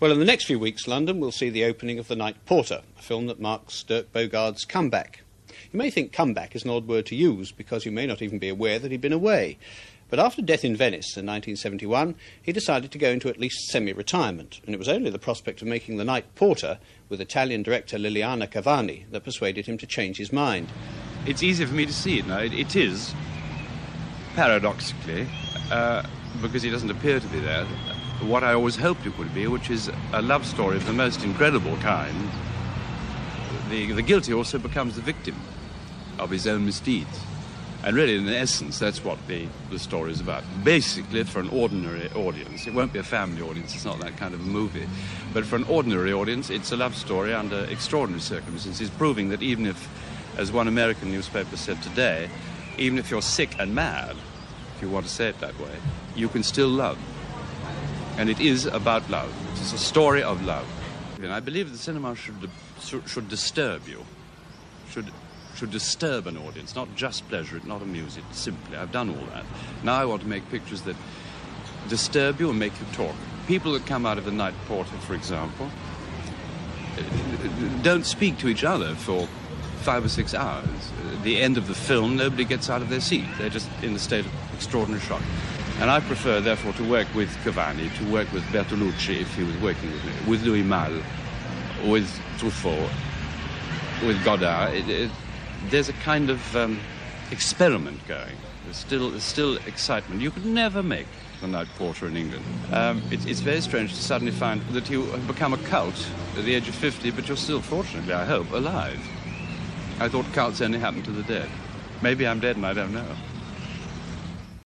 Well, in the next few weeks, London will see the opening of The Night Porter, a film that marks Dirk Bogarde's comeback. You may think comeback is an odd word to use because you may not even be aware that he'd been away. But after Death in Venice in 1971, he decided to go into at least semi-retirement, and it was only the prospect of making The Night Porter with Italian director Liliana Cavani that persuaded him to change his mind. It's easy for me to see it now. It is, paradoxically, because he doesn't appear to be there, what I always hoped it would be, which is a love story of the most incredible kind. The guilty also becomes the victim of his own misdeeds. And really, in essence, that's what the story is about. Basically, for an ordinary audience, it won't be a family audience, it's not that kind of a movie, but for an ordinary audience, it's a love story under extraordinary circumstances, proving that even if, as one American newspaper said today, even if you're sick and mad, if you want to say it that way, you can still love. And it is about love. It's a story of love. And I believe the cinema should disturb you, should disturb an audience, not just pleasure it, not amuse it, simply. I've done all that. Now I want to make pictures that disturb you and make you talk. People that come out of The Night Porter, for example, don't speak to each other for 5 or 6 hours. At the end of the film, nobody gets out of their seat. They're just in a state of extraordinary shock. And I prefer, therefore, to work with Cavani, to work with Bertolucci, if he was working with me, with Louis Malle, with Truffaut, with Godard. There's a kind of experiment going. There's still excitement. You could never make The Night Porter in England. It's very strange to suddenly find that you have become a cult at the age of 50, but you're still, fortunately, I hope, alive. I thought cults only happened to the dead. Maybe I'm dead and I don't know.